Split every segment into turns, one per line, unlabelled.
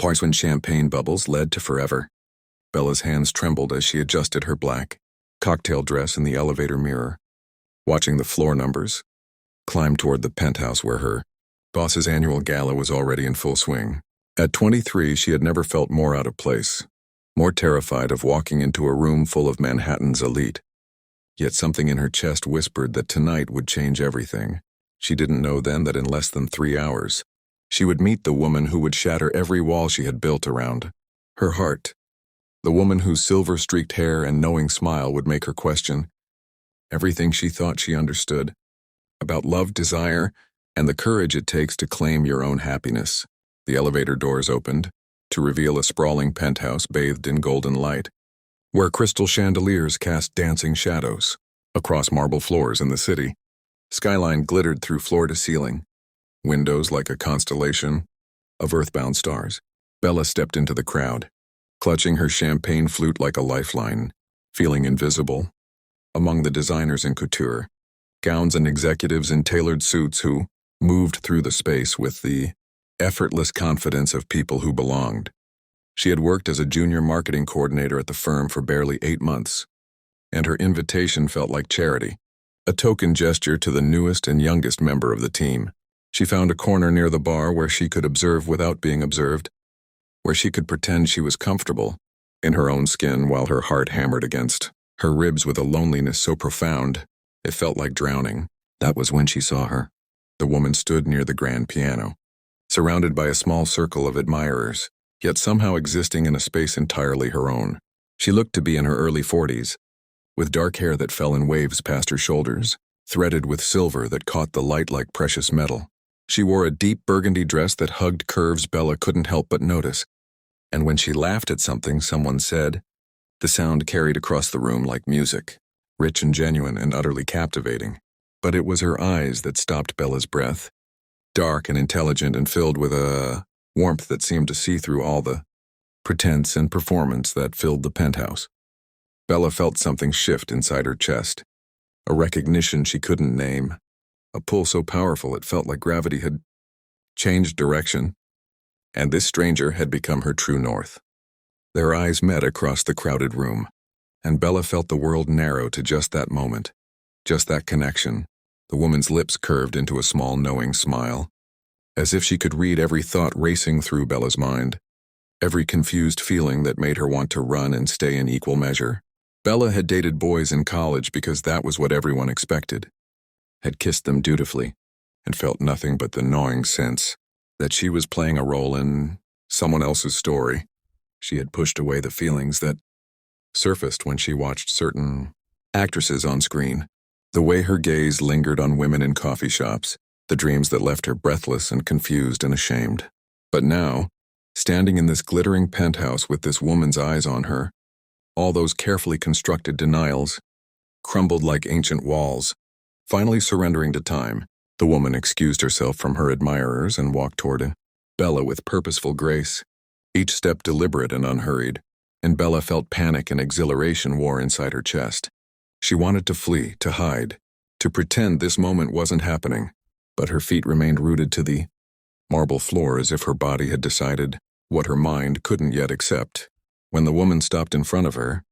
Parts when champagne bubbles led to forever. Bella's hands trembled as she adjusted her black cocktail dress in the elevator mirror, watching the floor numbers climb toward the penthouse where her boss's annual gala was already in full swing. At 23, she had never felt more out of place, more terrified of walking into a room full of Manhattan's elite. Yet something in her chest whispered that tonight would change everything. She didn't know then that in less than 3 hours, she would meet the woman who would shatter every wall she had built around her heart. The woman whose silver-streaked hair and knowing smile would make her question everything she thought she understood about love, desire, and the courage it takes to claim your own happiness. The elevator doors opened to reveal a sprawling penthouse bathed in golden light, where crystal chandeliers cast dancing shadows across marble floors in the city. Skyline glittered through floor to ceiling, windows like a constellation of earthbound stars. Bella stepped into the crowd, clutching her champagne flute like a lifeline, feeling invisible among the designers in couture, gowns and executives in tailored suits who moved through the space with the effortless confidence of people who belonged. She had worked as a junior marketing coordinator at the firm for barely 8 months, and her invitation felt like charity, a token gesture to the newest and youngest member of the team. She found a corner near the bar where she could observe without being observed, where she could pretend she was comfortable in her own skin while her heart hammered against her ribs with a loneliness so profound it felt like drowning. That was when she saw her. The woman stood near the grand piano, surrounded by a small circle of admirers, yet somehow existing in a space entirely her own. She looked to be in her early 40s, with dark hair that fell in waves past her shoulders, threaded with silver that caught the light like precious metal. She wore a deep burgundy dress that hugged curves Bella couldn't help but notice, and when she laughed at something someone said, the sound carried across the room like music, rich and genuine and utterly captivating. But it was her eyes that stopped Bella's breath, dark and intelligent and filled with a warmth that seemed to see through all the pretense and performance that filled the penthouse. Bella felt something shift inside her chest, a recognition she couldn't name, a pull so powerful it felt like gravity had changed direction, and this stranger had become her true north. Their eyes met across the crowded room, and Bella felt the world narrow to just that moment, just that connection. The woman's lips curved into a small knowing smile, as if she could read every thought racing through Bella's mind, every confused feeling that made her want to run and stay in equal measure. Bella had dated boys in college because that was what everyone expected, had kissed them dutifully, and felt nothing but the gnawing sense that she was playing a role in someone else's story. She had pushed away the feelings that surfaced when she watched certain actresses on screen, the way her gaze lingered on women in coffee shops, the dreams that left her breathless and confused and ashamed. But now, standing in this glittering penthouse with this woman's eyes on her, all those carefully constructed denials crumbled like ancient walls. Finally surrendering to time, the woman excused herself from her admirers and walked toward Bella with purposeful grace, each step deliberate and unhurried, and Bella felt panic and exhilaration war inside her chest. She wanted to flee, to hide, to pretend this moment wasn't happening, but her feet remained rooted to the marble floor as if her body had decided what her mind couldn't yet accept. When the woman stopped in front of her,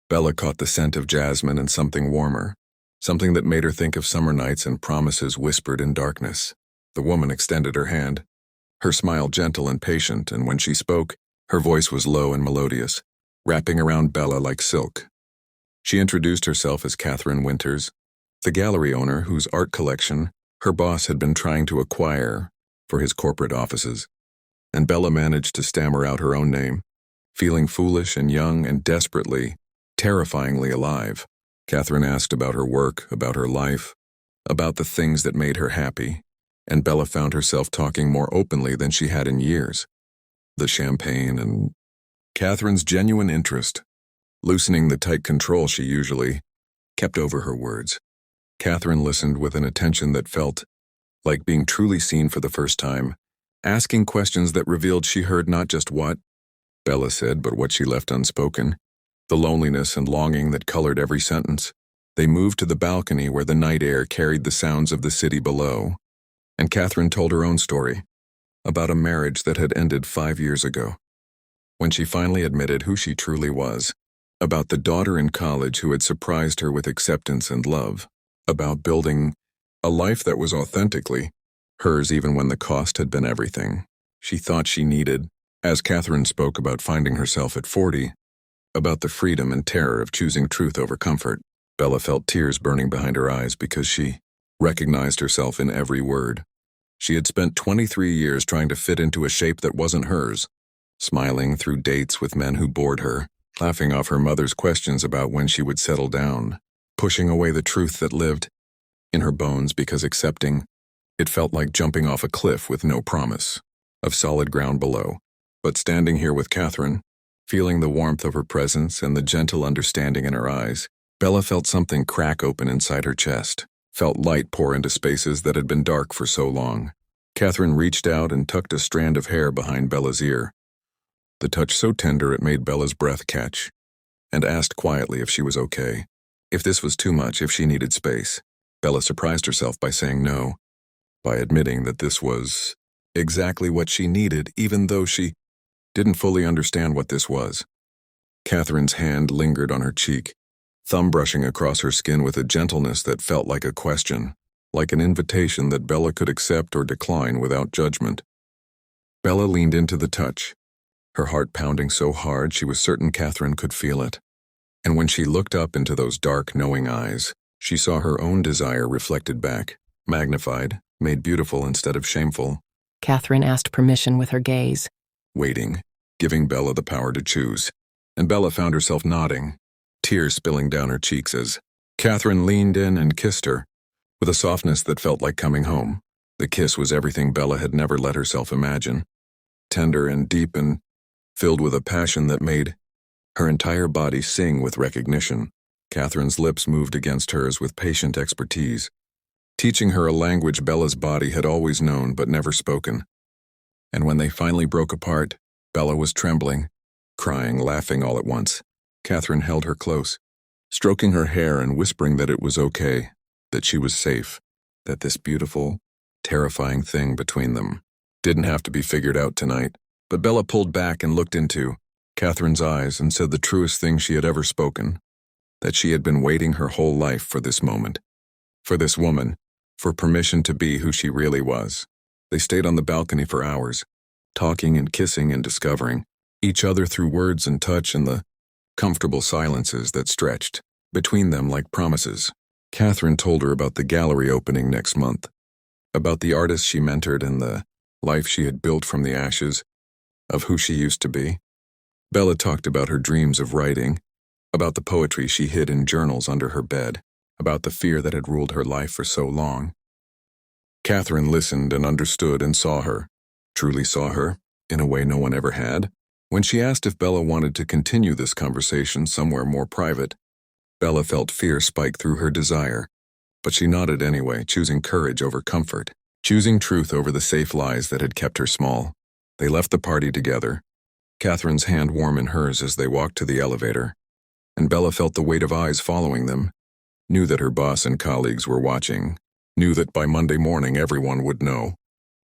Bella caught the scent of jasmine and something warmer, something that made her think of summer nights and promises whispered in darkness. The woman extended her hand, her smile gentle and patient, and when she spoke, her voice was low and melodious, wrapping around Bella like silk. She introduced herself as Catherine Winters, the gallery owner whose art collection her boss had been trying to acquire for his corporate offices, and Bella managed to stammer out her own name, feeling foolish and young and desperately, terrifyingly alive. Catherine asked about her work, about her life, about the things that made her happy, and Bella found herself talking more openly than she had in years. The champagne and Catherine's genuine interest, loosening the tight control she usually kept over her words. Catherine listened with an attention that felt like being truly seen for the first time, asking questions that revealed she heard not just what Bella said, but what she left unspoken, the loneliness and longing that colored every sentence. They moved to the balcony where the night air carried the sounds of the city below, and Catherine told her own story, about a marriage that had ended 5 years ago. When she finally admitted who she truly was, about the daughter in college who had surprised her with acceptance and love, about building a life that was authentically hers even when the cost had been everything she thought she needed, as Catherine spoke about finding herself at 40, about the freedom and terror of choosing truth over comfort, Bella felt tears burning behind her eyes because she recognized herself in every word. She had spent 23 years trying to fit into a shape that wasn't hers, smiling through dates with men who bored her, laughing off her mother's questions about when she would settle down, pushing away the truth that lived in her bones because accepting it felt like jumping off a cliff with no promise of solid ground below. But standing here with Catherine, feeling the warmth of her presence and the gentle understanding in her eyes, Bella felt something crack open inside her chest, felt light pour into spaces that had been dark for so long. Catherine reached out and tucked a strand of hair behind Bella's ear, the touch so tender it made Bella's breath catch, and asked quietly if she was okay, if this was too much, if she needed space. Bella surprised herself by saying no, by admitting that this was exactly what she needed, even though she didn't fully understand what this was. Catherine's hand lingered on her cheek, thumb brushing across her skin with a gentleness that felt like a question, like an invitation that Bella could accept or decline without judgment. Bella leaned into the touch, her heart pounding so hard she was certain Catherine could feel it. And when she looked up into those dark, knowing eyes, she saw her own desire reflected back, magnified, made beautiful instead of shameful.
Catherine asked permission with her gaze,
Waiting, giving Bella the power to choose. And Bella found herself nodding, tears spilling down her cheeks as Catherine leaned in and kissed her, with a softness that felt like coming home. The kiss was everything Bella had never let herself imagine, tender and deep and filled with a passion that made her entire body sing with recognition. Catherine's lips moved against hers with patient expertise, teaching her a language Bella's body had always known but never spoken. And when they finally broke apart, Bella was trembling, crying, laughing all at once. Catherine held her close, stroking her hair and whispering that it was okay, that she was safe, that this beautiful, terrifying thing between them didn't have to be figured out tonight. But Bella pulled back and looked into Catherine's eyes and said the truest thing she had ever spoken, that she had been waiting her whole life for this moment, for this woman, for permission to be who she really was. They stayed on the balcony for hours, talking and kissing and discovering each other through words and touch and the comfortable silences that stretched between them like promises. Catherine told her about the gallery opening next month, about the artists she mentored and the life she had built from the ashes of who she used to be. Bella talked about her dreams of writing, about the poetry she hid in journals under her bed, about the fear that had ruled her life for so long. Catherine listened and understood and saw her, truly saw her, in a way no one ever had. When she asked if Bella wanted to continue this conversation somewhere more private, Bella felt fear spike through her desire, but she nodded anyway, choosing courage over comfort, choosing truth over the safe lies that had kept her small. They left the party together, Catherine's hand warm in hers as they walked to the elevator, and Bella felt the weight of eyes following them, knew that her boss and colleagues were watching, knew that by Monday morning everyone would know.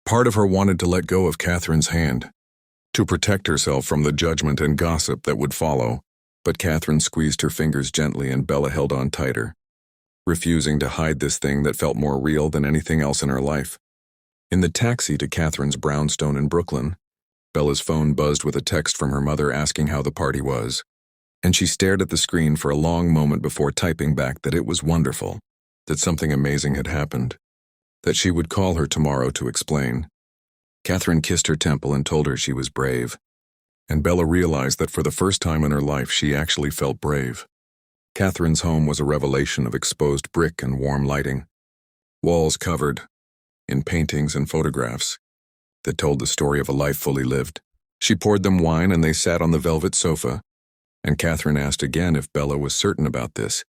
Part of her wanted to let go of Catherine's hand, to protect herself from the judgment and gossip that would follow, but Catherine squeezed her fingers gently and Bella held on tighter, refusing to hide this thing that felt more real than anything else in her life. In the taxi to Catherine's brownstone in Brooklyn, Bella's phone buzzed with a text from her mother asking how the party was, and she stared at the screen for a long moment before typing back that it was wonderful, that something amazing had happened, that she would call her tomorrow to explain. Catherine kissed her temple and told her she was brave, and Bella realized that for the first time in her life she actually felt brave. Catherine's home was a revelation of exposed brick and warm lighting, walls covered in paintings and photographs that told the story of a life fully lived. She poured them wine and they sat on the velvet sofa, and Catherine asked again if Bella was certain about this,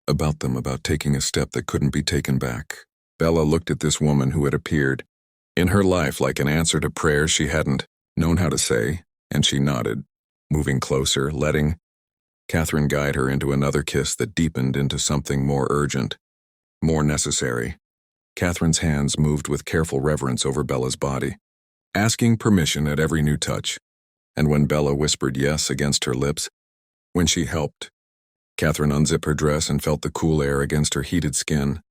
about taking a step that couldn't be taken back. Bella looked at this woman who had appeared in her life like an answer to prayers she hadn't known how to say, and she nodded, moving closer, letting Catherine guide her into another kiss that deepened into something more urgent, more necessary. Catherine's hands moved with careful reverence over Bella's body, asking permission at every new touch. And when Bella whispered yes against her lips, when she helped, Catherine unzipped her dress and felt the cool air against her heated skin.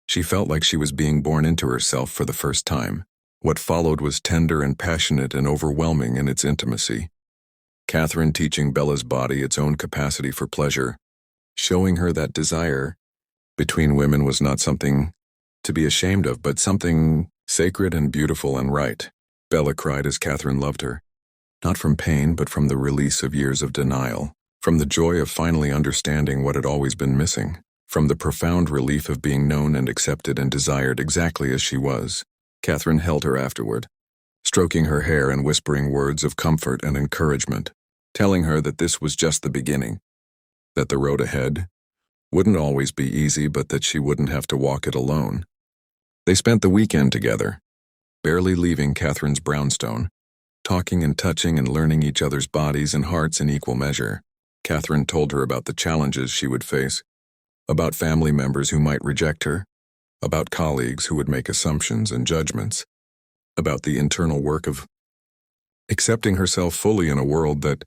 She felt like she was being born into herself for the first time. What followed was tender and passionate and overwhelming in its intimacy. Catherine teaching Bella's body its own capacity for pleasure, showing her that desire between women was not something to be ashamed of, but something sacred and beautiful and right. Bella cried as Catherine loved her, not from pain but from the release of years of denial, from the joy of finally understanding what had always been missing, from the profound relief of being known and accepted and desired exactly as she was. Catherine held her afterward, stroking her hair and whispering words of comfort and encouragement, telling her that this was just the beginning, that the road ahead wouldn't always be easy, but that she wouldn't have to walk it alone. They spent the weekend together, barely leaving Catherine's brownstone, talking and touching and learning each other's bodies and hearts in equal measure. Catherine told her about the challenges she would face, about family members who might reject her, about colleagues who would make assumptions and judgments, about the internal work of accepting herself fully in a world that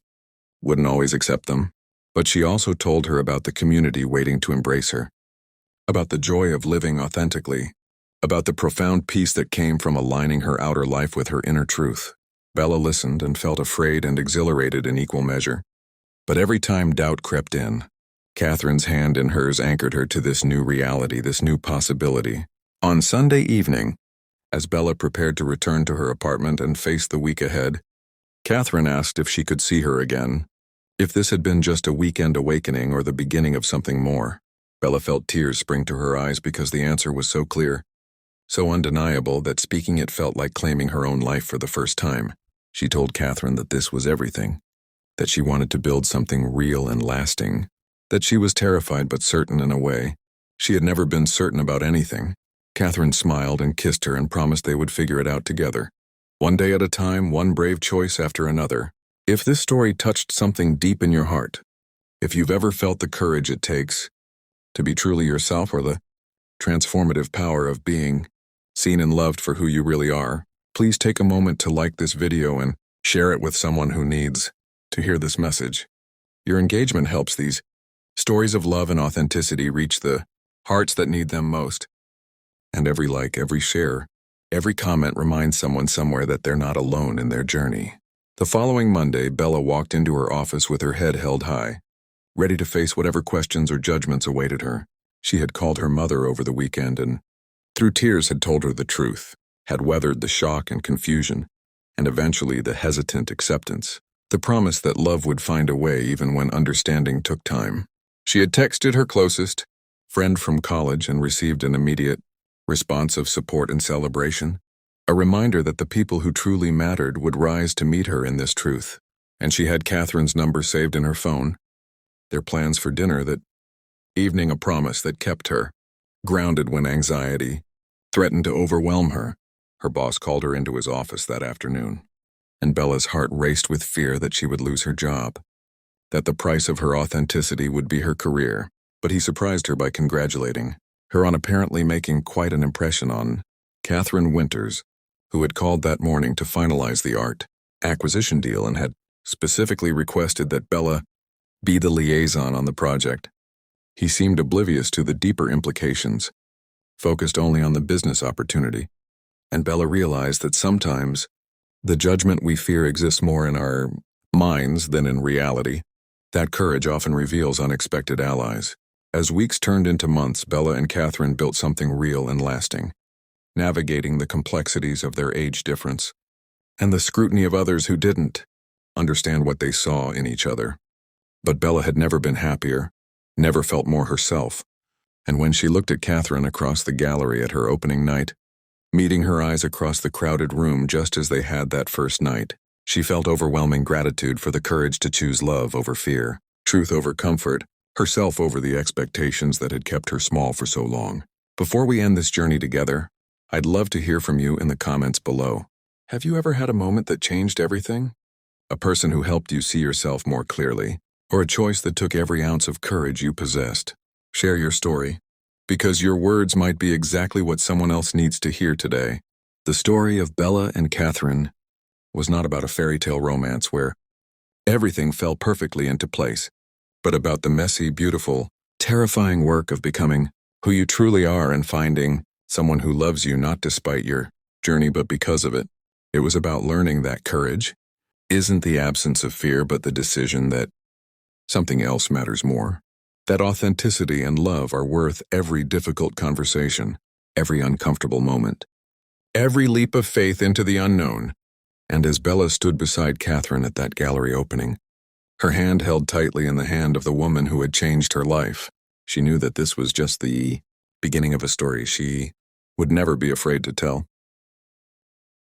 wouldn't always accept them. But she also told her about the community waiting to embrace her, about the joy of living authentically, about the profound peace that came from aligning her outer life with her inner truth. Bella listened and felt afraid and exhilarated in equal measure. But every time doubt crept in, Catherine's hand in hers anchored her to this new reality, this new possibility. On Sunday evening, as Bella prepared to return to her apartment and face the week ahead, Catherine asked if she could see her again, if this had been just a weekend awakening or the beginning of something more. Bella felt tears spring to her eyes because the answer was so clear, so undeniable that speaking it felt like claiming her own life for the first time. She told Catherine that this was everything, that she wanted to build something real and lasting, that she was terrified but certain in a way. She had never been certain about anything. Catherine smiled and kissed her and promised they would figure it out together. One day at a time, one brave choice after another. If this story touched something deep in your heart, if you've ever felt the courage it takes to be truly yourself or the transformative power of being seen and loved for who you really are, please take a moment to like this video and share it with someone who needs to hear this message. Your engagement helps these stories of love and authenticity reach the hearts that need them most. And every like, every share, every comment reminds someone somewhere that they're not alone in their journey. The following Monday, Bella walked into her office with her head held high, ready to face whatever questions or judgments awaited her. She had called her mother over the weekend and, through tears, had told her the truth, had weathered the shock and confusion, and eventually the hesitant acceptance, the promise that love would find a way even when understanding took time. She had texted her closest friend from college and received an immediate response of support and celebration, a reminder that the people who truly mattered would rise to meet her in this truth. And she had Catherine's number saved in her phone, their plans for dinner that evening, a promise that kept her grounded when anxiety threatened to overwhelm her. Her boss called her into his office that afternoon, and Bella's heart raced with fear that she would lose her job, that the price of her authenticity would be her career. But he surprised her by congratulating her on apparently making quite an impression on Catherine Winters, who had called that morning to finalize the art acquisition deal and had specifically requested that Bella be the liaison on the project. He seemed oblivious to the deeper implications, focused only on the business opportunity, and Bella realized that sometimes the judgment we fear exists more in our minds than in reality. That courage often reveals unexpected allies. As weeks turned into months, Bella and Catherine built something real and lasting, navigating the complexities of their age difference and the scrutiny of others who didn't understand what they saw in each other. But Bella had never been happier, never felt more herself, and when she looked at Catherine across the gallery at her opening night, meeting her eyes across the crowded room just as they had that first night, she felt overwhelming gratitude for the courage to choose love over fear, truth over comfort, herself over the expectations that had kept her small for so long. Before we end this journey together, I'd love to hear from you in the comments below. Have you ever had a moment that changed everything? A person who helped you see yourself more clearly, or a choice that took every ounce of courage you possessed? Share your story, because your words might be exactly what someone else needs to hear today. The story of Bella and Catherine was not about a fairy tale romance where everything fell perfectly into place, but about the messy, beautiful, terrifying work of becoming who you truly are and finding someone who loves you not despite your journey but because of it. It was about learning that courage isn't the absence of fear but the decision that something else matters more. That authenticity and love are worth every difficult conversation, every uncomfortable moment, every leap of faith into the unknown. And as Bella stood beside Catherine at that gallery opening, her hand held tightly in the hand of the woman who had changed her life, she knew that this was just the beginning of a story she would never be afraid to tell.